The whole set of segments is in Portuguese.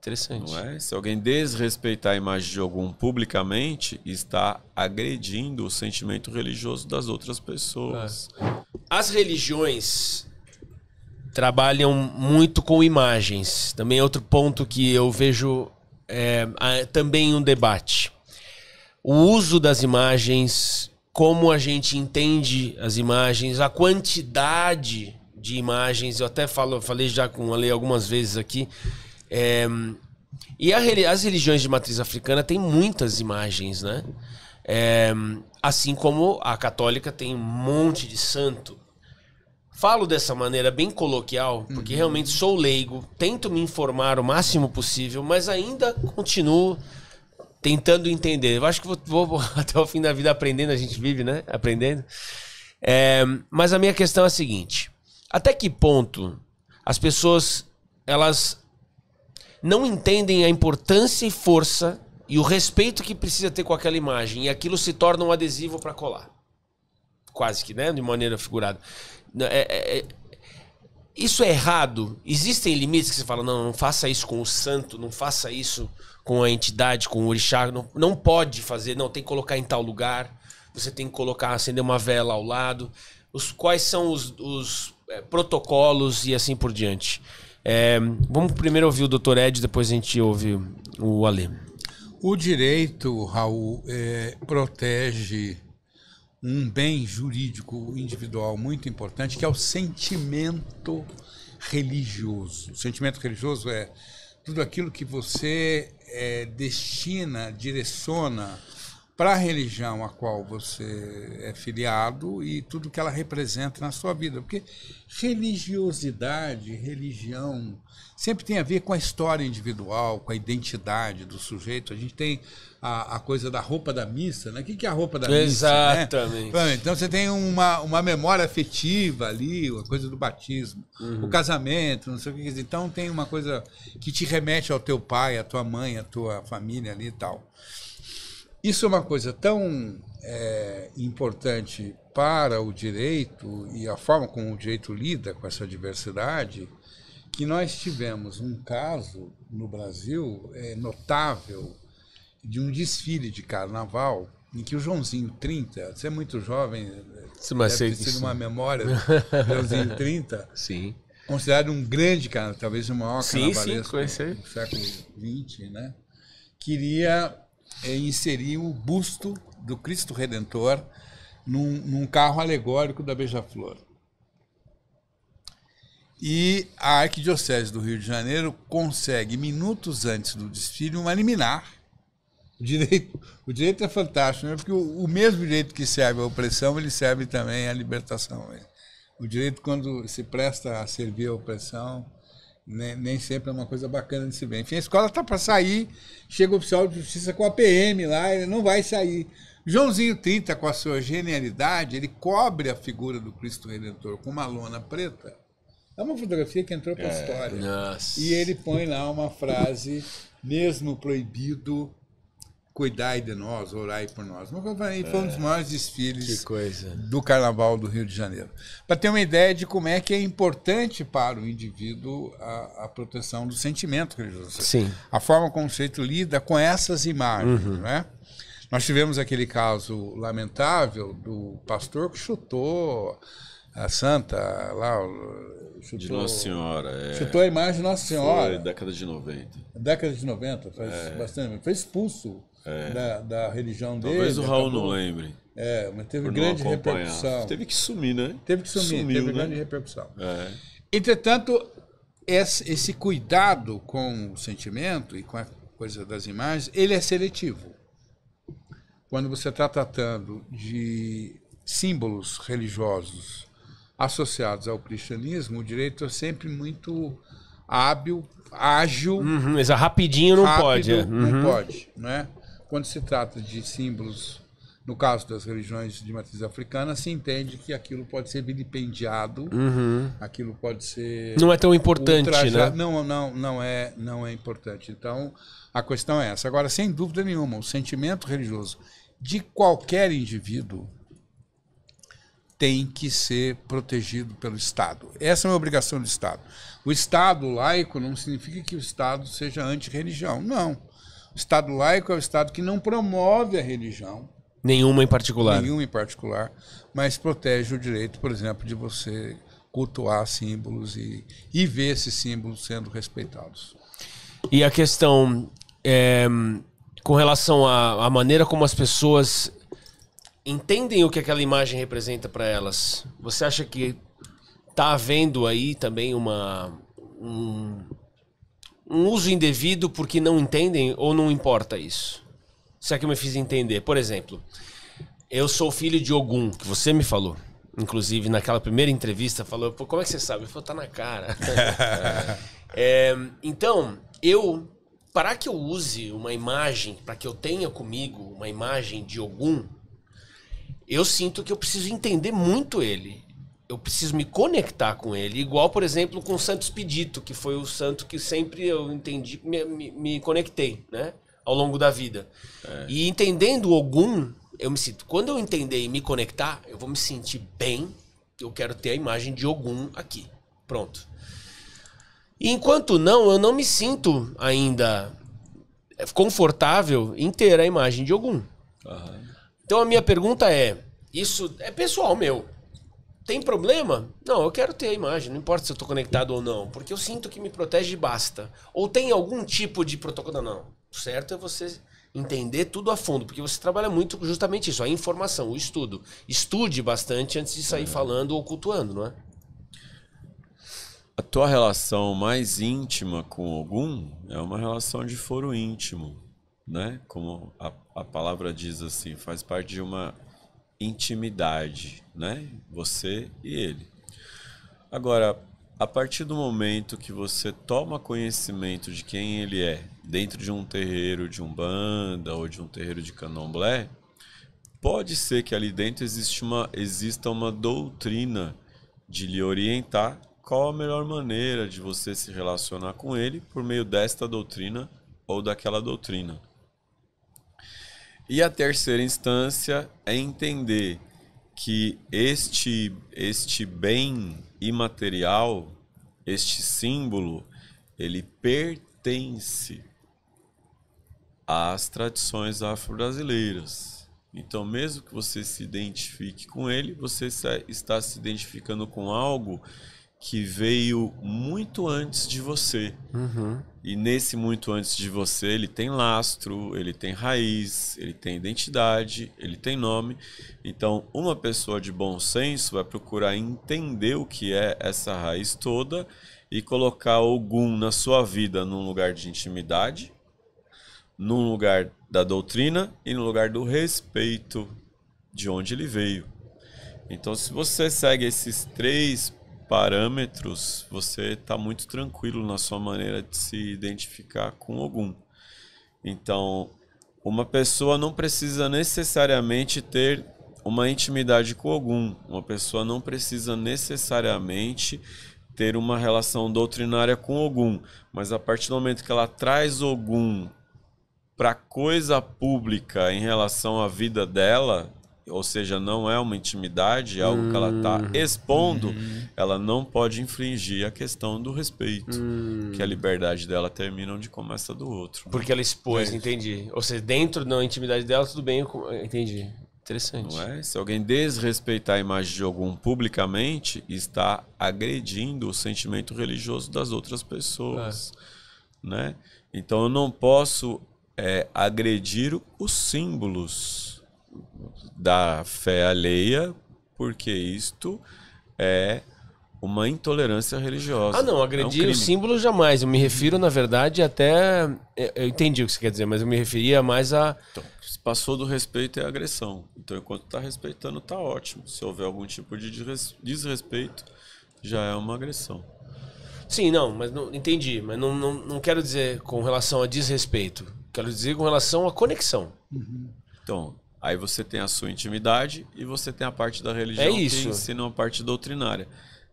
Interessante. Não é? Se alguém desrespeitar a imagem de algum publicamente, está agredindo o sentimento religioso das outras pessoas. As religiões trabalham muito com imagens. Também é outro ponto que eu vejo também um debate. O uso das imagens, como a gente entende as imagens, a quantidade de imagens. Eu até falei já com a Lei algumas vezes aqui. E as religiões de matriz africana têm muitas imagens, né? Assim como a católica tem um monte de santo. Falo dessa maneira bem coloquial, porque realmente sou leigo, tento me informar o máximo possível, mas ainda continuo tentando entender. Eu acho que vou até o fim da vida aprendendo, a gente vive, né? Aprendendo. Mas a minha questão é a seguinte: até que ponto as pessoas elas não entendem a importância e força e o respeito que precisa ter com aquela imagem, e aquilo se torna um adesivo para colar? Quase que, né? De maneira figurada. Isso é errado? Existem limites que você fala, não faça isso com o santo, não faça isso com a entidade, com o orixá, não pode fazer, não, tem que colocar em tal lugar, você tem que colocar, acender uma vela ao lado. Quais são os protocolos e assim por diante? Vamos primeiro ouvir o Dr. Ed, depois a gente ouve o Alê. O direito, Raul, protege um bem jurídico individual muito importante, que é o sentimento religioso. O sentimento religioso é tudo aquilo que você destina, direciona para a religião a qual você é filiado e tudo que ela representa na sua vida. Porque religiosidade, religião, sempre tem a ver com a história individual, com a identidade do sujeito. A gente tem a coisa da roupa da missa, né? O que é a roupa da missa? Exatamente. Né? Então você tem uma memória afetiva ali, a coisa do batismo, o casamento, não sei o que. Então tem uma coisa que te remete ao teu pai, à tua mãe, à tua família ali e tal. Isso é uma coisa tão importante para o direito e a forma como o direito lida com essa diversidade, que nós tivemos um caso no Brasil notável de um desfile de carnaval em que o Joãozinho 30, você é muito jovem, deve ter sido uma memória do Joãozinho 30, sim, considerado um grande carnaval, talvez o maior carnavalesco do século XX, né? Queria inserir o busto do Cristo Redentor num carro alegórico da Beija-Flor. E a Arquidiocese do Rio de Janeiro consegue, minutos antes do desfile, uma liminar. O direito é fantástico, né? Porque o mesmo direito que serve à opressão, ele serve também à libertação. O direito, quando se presta a servir a opressão, nem sempre é uma coisa bacana de se ver. Enfim, a escola está para sair, chega o oficial de justiça com a PM lá, ele não vai sair. Joãozinho 30, com a sua genialidade, ele cobre a figura do Cristo Redentor com uma lona preta. É uma fotografia que entrou para a história. Nossa. E ele põe lá uma frase, mesmo proibido, cuidai de nós, orai por nós. E foi um dos maiores desfiles do Carnaval do Rio de Janeiro. Para ter uma ideia de como é que é importante para o indivíduo a proteção do sentimento religioso. Sim. A forma como o sujeito lida com essas imagens, né? Nós tivemos aquele caso lamentável do pastor que chutou a santa lá, de Nossa Senhora. Chutou a imagem de Nossa Senhora. Foi década de 90. Década de 90, faz bastante. Foi expulso da religião dele. Talvez o Raul não lembre. Mas teve grande repercussão. Teve que sumir, né? Teve que sumir, teve grande repercussão. Entretanto, esse cuidado com o sentimento e com a coisa das imagens, ele é seletivo. Quando você está tratando de símbolos religiosos associados ao cristianismo, o direito é sempre muito hábil, ágil. Rapidinho não pode. Não pode, né? Quando se trata de símbolos, no caso das religiões de matriz africana, se entende que aquilo pode ser vilipendiado, aquilo pode ser... Não é tão importante, né? Não é importante. Então, a questão é essa. Agora, sem dúvida nenhuma, o sentimento religioso de qualquer indivíduo tem que ser protegido pelo Estado. Essa é uma obrigação do Estado. O Estado laico não significa que o Estado seja anti-religião. Não. O Estado laico é o Estado que não promove a religião. Nenhuma em particular. Nenhuma em particular, mas protege o direito, por exemplo, de você cultuar símbolos e ver esses símbolos sendo respeitados. E a questão com relação à maneira como as pessoas entendem o que aquela imagem representa para elas, você acha que está havendo aí também um uso indevido porque não entendem ou não importa isso? Se é que eu me fiz entender. Por exemplo, eu sou filho de Ogum, que você me falou. Inclusive, naquela primeira entrevista, falou, pô, como é que você sabe? Eu falei, tá na cara. Então, para que eu use uma imagem, para que eu tenha comigo uma imagem de Ogum, eu sinto que eu preciso entender muito ele. Eu preciso me conectar com ele. Igual, por exemplo, com o Santo Expedito, que foi o santo que sempre eu entendi, me conectei, né? Ao longo da vida. E entendendo o Ogum, eu me sinto... Quando eu entender e me conectar, eu vou me sentir bem. Eu quero ter a imagem de Ogum aqui. Pronto. E enquanto não, eu não me sinto ainda confortável em ter a imagem de Ogum. Uhum. Então a minha pergunta é, isso é pessoal meu. Tem problema? Não, eu quero ter a imagem, não importa se eu estou conectado ou não, porque eu sinto que me protege e basta. Ou tem algum tipo de protocolo? Não. O certo é você entender tudo a fundo, porque você trabalha muito justamente isso, a informação, o estudo. Estude bastante antes de sair falando ou cultuando, não é? A tua relação mais íntima com Ogum é uma relação de foro íntimo, né? Como a palavra diz assim, faz parte de uma intimidade, né? Você e ele. Agora, a partir do momento que você toma conhecimento de quem ele é, dentro de um terreiro de Umbanda ou de um terreiro de Candomblé, pode ser que ali dentro exista uma doutrina de lhe orientar qual a melhor maneira de você se relacionar com ele por meio desta doutrina ou daquela doutrina. E a terceira instância é entender que este bem imaterial, este símbolo, ele pertence às tradições afro-brasileiras. Então, mesmo que você se identifique com ele, você está se identificando com algo que veio muito antes de você. Uhum. E nesse muito antes de você, ele tem lastro, ele tem raiz, ele tem identidade, ele tem nome. Então, uma pessoa de bom senso vai procurar entender o que é essa raiz toda e colocar Ogum na sua vida num lugar de intimidade, num lugar da doutrina e no lugar do respeito de onde ele veio. Então, se você segue esses 3 parâmetros, você está muito tranquilo na sua maneira de se identificar com Ogum. Então, uma pessoa não precisa necessariamente ter uma intimidade com Ogum. Uma pessoa não precisa necessariamente ter uma relação doutrinária com Ogum. Mas a partir do momento que ela traz Ogum para coisa pública em relação à vida dela, ou seja, não é uma intimidade, é algo que ela está expondo, ela não pode infringir a questão do respeito, que a liberdade dela termina onde começa do outro. Porque ela expôs, entendi. Ou seja, dentro da intimidade dela, tudo bem, entendi. Interessante. Não é? Se alguém desrespeitar a imagem de Ogum publicamente, está agredindo o sentimento religioso das outras pessoas. Né? Então eu não posso agredir os símbolos da fé alheia, porque isto é uma intolerância religiosa. Ah, não, agredir o símbolo jamais. Eu me refiro, na verdade, até... Eu entendi o que você quer dizer, mas eu me referia mais a... Então, se passou do respeito é agressão. Então, enquanto está respeitando, está ótimo. Se houver algum tipo de desrespeito, já é uma agressão. Sim, não, mas não entendi. Mas não quero dizer com relação a desrespeito. Quero dizer com relação à conexão. Então... Aí você tem a sua intimidade e você tem a parte da religião que ensina uma parte doutrinária.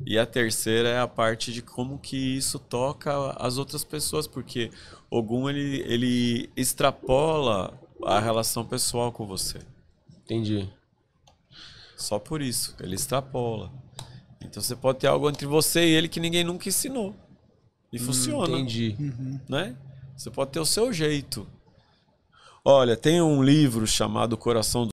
E a terceira é a parte de como que isso toca as outras pessoas, porque Ogum ele extrapola a relação pessoal com você. Entendi. Só por isso. Ele extrapola. Então você pode ter algo entre você e ele que ninguém nunca ensinou. E funciona. Entendi. Né? Você pode ter o seu jeito. Olha, tem um livro chamado Coração